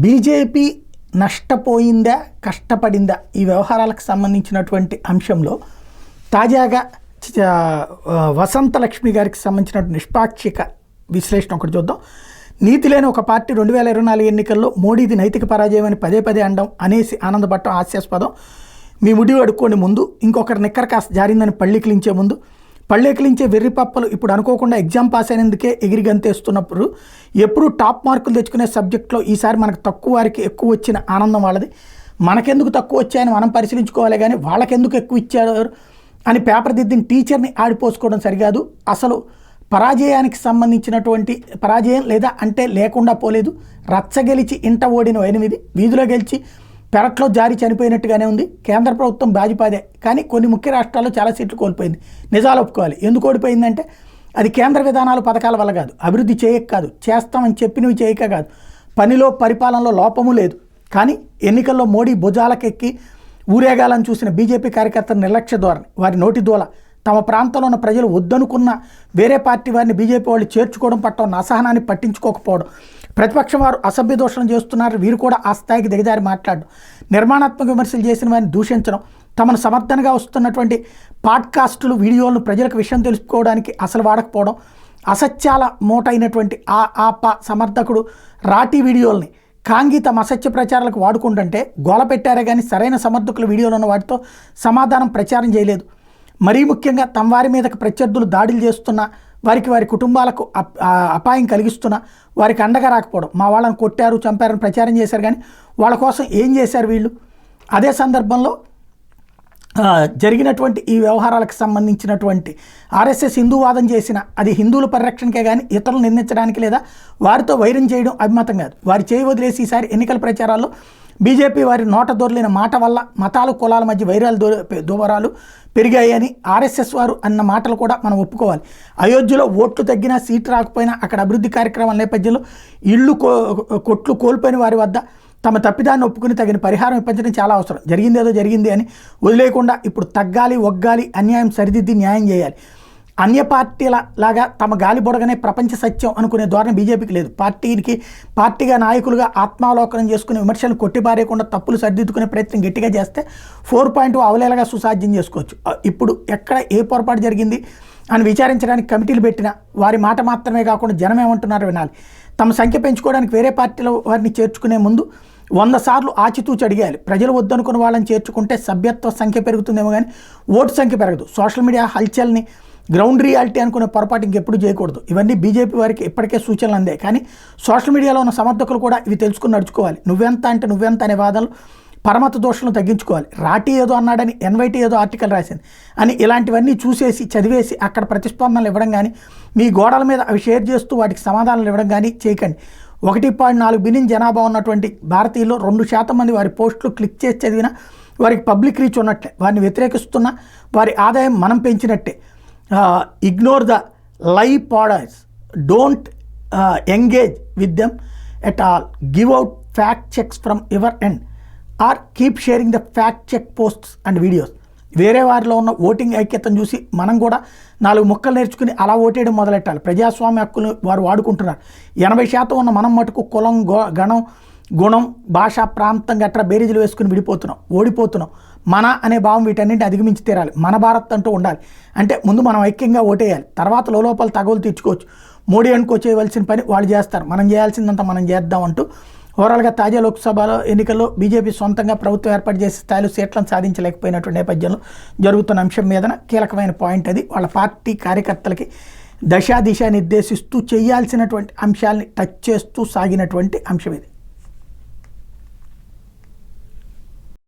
BJP నష్టపోయిందా కష్టపడిందా ఈ వ్యవహారాలకు సంబంధించినటువంటి అంశంలో తాజాగా వసంతలక్ష్మి గారికి సంబంధించినటువంటి నిష్పాక్షిక విశ్లేషణ ఒకటి చూద్దాం. నీతి లేని ఒక పార్టీ 2024 ఎన్నికల్లో మోడీది నైతిక పరాజయం అని పదే పదే అనడం అనేసి ఆనందపడటం హాస్యాస్పదం. మీ ముడి అడుక్కోండి ముందు, ఇంకొకరి నిక్కర కాస్త జారిందని పళ్ళెకిలించే ముందు, పళ్ళెకిలించే వెర్రిపప్పలు ఇప్పుడు అనుకోకుండా ఎగ్జామ్ పాస్ అయినందుకే ఎగిరి గంతేస్తున్నప్పుడు ఎప్పుడు టాప్ మార్కులు తెచ్చుకునే సబ్జెక్ట్లో ఈసారి మనకు తక్కువ వారికి ఎక్కువ వచ్చిన ఆనందం వాళ్ళది. మనకెందుకు తక్కువ వచ్చాయని మనం పరిశీలించుకోవాలి, కానీ వాళ్ళకెందుకు ఎక్కువ ఇచ్చారు అని పేపర్ దిద్దిన టీచర్ని ఆడిపోసుకోవడం సరికాదు. అసలు పరాజయానికి సంబంధించినటువంటి పరాజయం లేదా అంటే లేకుండా పోలేదు. రచ్చగెలిచి ఇంట ఓడిన 8, వీధిలో గెలిచి పెరట్లో జారి చనిపోయినట్టుగానే ఉంది. కేంద్ర ప్రభుత్వం బాజిపాదే, కానీ కొన్ని ముఖ్య రాష్ట్రాల్లో చాలా సీట్లు కోల్పోయింది. నిజాలు ఒప్పుకోవాలి. ఎందుకు ఓడిపోయిందంటే అది కేంద్ర విధానాలు పథకాల వల్ల కాదు, అభివృద్ధి చేయక కాదు, చేస్తామని చెప్పినవి చేయక కాదు, పనిలో పరిపాలనలో లోపము లేదు. కానీ ఎన్నికల్లో మోడీ భుజాలకెక్కి ఊరేగాలని చూసిన బీజేపీ కార్యకర్తల నిర్లక్ష్య ధోరణి, వారి నోటి దోల, తమ ప్రాంతంలో ఉన్న ప్రజలు వద్దనుకున్న వేరే పార్టీ వారిని బీజేపీ వాళ్ళు చేర్చుకోవడం పట్ల ఉన్న అసహనాన్ని పట్టించుకోకపోవడం, ప్రతిపక్షం వారు అసభ్య దోషణం చేస్తున్నారు, వీరు కూడా ఆ స్థాయికి దిగజారి మాట్లాడడం, నిర్మాణాత్మక విమర్శలు చేసిన వారిని దూషించడం, తమను సమర్థనగా వస్తున్నటువంటి పాడ్కాస్టులు వీడియోలను ప్రజలకు విషయం తెలుసుకోవడానికి అసలు వాడకపోవడం, అసత్యాల మూట అయినటువంటి సమర్థకుడు రాటి వీడియోల్ని కాంగి తమ అసత్య ప్రచారాలకు వాడుకుంటుంటే గోల పెట్టారే కానీ సరైన సమర్థకుల వీడియోలు ఉన్న వాటితో సమాధానం ప్రచారం చేయలేదు. మరీ ముఖ్యంగా తమ వారి మీదకి ప్రత్యర్థులు దాడులు చేస్తున్నా, వారికి వారి కుటుంబాలకు అపాయం కలిగిస్తున్నా వారికి అండగా రాకపోవడం, మా వాళ్ళని కొట్టారు చంపారని ప్రచారం చేశారు, కానీ వాళ్ళ కోసం ఏం చేశారు వీళ్ళు? అదే సందర్భంలో జరిగినటువంటి ఈ వ్యవహారాలకు సంబంధించినటువంటి ఆర్ఎస్ఎస్ హిందూవాదం చేసిన అది హిందువుల పరిరక్షణకే కానీ ఇతరులు నిందించడానికి లేదా వారితో వైరం చేయడం అభిమతం కాదు. వారి చేయి వదిలేసి ఈసారి ఎన్నికల ప్రచారాల్లో బీజేపీ వారి నోట దొరలిన మాట వల్ల మతాలు కులాల మధ్య వైరాలు దూరాలు పెరిగాయని ఆర్ఎస్ఎస్ వారు అన్న మాటలు కూడా మనం ఒప్పుకోవాలి. అయోధ్యలో ఓట్లు తగ్గినా సీటు రాకపోయినా అక్కడ అభివృద్ధి కార్యక్రమాల నేపథ్యంలో ఇళ్ళు కొట్లు కోల్పోయిన వారి వద్ద తమ తప్పిదాన్ని ఒప్పుకుని తగిన పరిహారం ఇప్పించడం చాలా అవసరం. జరిగిందేదో జరిగింది అని వదిలేయకుండా ఇప్పుడు తగ్గాలి, ఒగ్గాలి, అన్యాయం సరిదిద్ది న్యాయం చేయాలి. అన్య పార్టీల లాగా తమ గాలి బొడగనే ప్రపంచ సత్యం అనుకునే ధోరణి బీజేపీకి లేదు. పార్టీగా నాయకులుగా ఆత్మావలోకనం చేసుకునే విమర్శలు కొట్టిపారేయకుండా తప్పులు సరిదిద్దుకునే ప్రయత్నం గట్టిగా చేస్తే 4.0 అవలేలగా సుసాధ్యం చేసుకోవచ్చు. ఇప్పుడు ఎక్కడ ఏ పొరపాటు జరిగింది అని విచారించడానికి కమిటీలు పెట్టినా వారి మాట మాత్రమే కాకుండా జనం ఏమంటున్నారో వినాలి. తమ సంఖ్య పెంచుకోవడానికి వేరే పార్టీల వారిని చేర్చుకునే ముందు 100 సార్లు ఆచితూచి అడిగాలి. ప్రజలు వద్దనుకున్న వాళ్ళని చేర్చుకుంటే సభ్యత్వ సంఖ్య పెరుగుతుందేమో కానీ ఓటు సంఖ్య పెరగదు. సోషల్ మీడియా హల్చల్ని గ్రౌండ్ రియాలిటీ అనుకునే పొరపాటు ఇంకెప్పుడు చేయకూడదు. ఇవన్నీ బీజేపీ వారికి ఇప్పటికే సూచనలు అందాయి, కానీ సోషల్ మీడియాలో ఉన్న సమర్థకులు కూడా ఇవి తెలుసుకుని నడుచుకోవాలి. నువ్వెంత అంటే నువ్వెంత అనే వాదనలు పరమత దోషాలను తగ్గించుకోవాలి. రాటి ఏదో అన్నాడని ఎన్వైటీ ఏదో ఆర్టికల్ రాసింది అని ఇలాంటివన్నీ చూసేసి చదివేసి అక్కడ ప్రతిస్పందనలు ఇవ్వడం కానీ, మీ గోడల మీద అవి షేర్ చేస్తూ వాటికి సమాధానాలు ఇవ్వడం కానీ చేయకండి. 1.4 బిలియన్ జనాభా ఉన్నటువంటి భారతీయుల్లో 2% మంది వారి పోస్టులు క్లిక్ చేసి చదివినా వారికి పబ్లిక్ రీచ్ ఉన్నట్లే. వారిని వ్యతిరేకిస్తున్నా వారి ఆదాయం మనం పెంచినట్టే. Ignore the lie peddlers, don't engage with them at all, give out fact checks from your end or keep sharing the fact check posts and videos. వేరే వారిలో ఉన్న ఓటింగ్ ఐక్యతను చూసి మనం కూడా 4 ముక్కలు నేర్చుకుని అలా ఓటేయడం మొదలెట్టాలి. ప్రజాస్వామ్య హక్కులు వారు వాడుకుంటున్నారు. 80% ఉన్న మనం మటుకు కులం, గణం, గుణం, భాష, ప్రాంతం గట్రా బేరీజులు వేసుకుని విడిపోతున్నాం, ఓడిపోతున్నాం. మన అనే భావం వీటన్నింటి అధిగమించి తీరాలి. మన భారత్ అంటూ ఉండాలి. అంటే ముందు మనం ఐక్యంగా ఓటేయాలి, తర్వాత లోపల తగవులు తెచ్చుకోవచ్చు. మోడీ అనుకో చేయవలసిన పని వాళ్ళు చేస్తారు, మనం చేయాల్సిందంతా మనం చేద్దాం అంటూ ఓవరాల్గా తాజా లోక్సభ ఎన్నికల్లో బీజేపీ సొంతంగా ప్రభుత్వం ఏర్పాటు చేసే స్థాయిలో సీట్లను సాధించలేకపోయినటువంటి నేపథ్యంలో జరుగుతున్న అంశం మీదన కీలకమైన పాయింట్ అది. వాళ్ళ పార్టీ కార్యకర్తలకి దిశ నిర్దేశిస్తూ చేయాల్సినటువంటి అంశాలని టచ్ చేస్తూ సాగినటువంటి అంశం ఇది.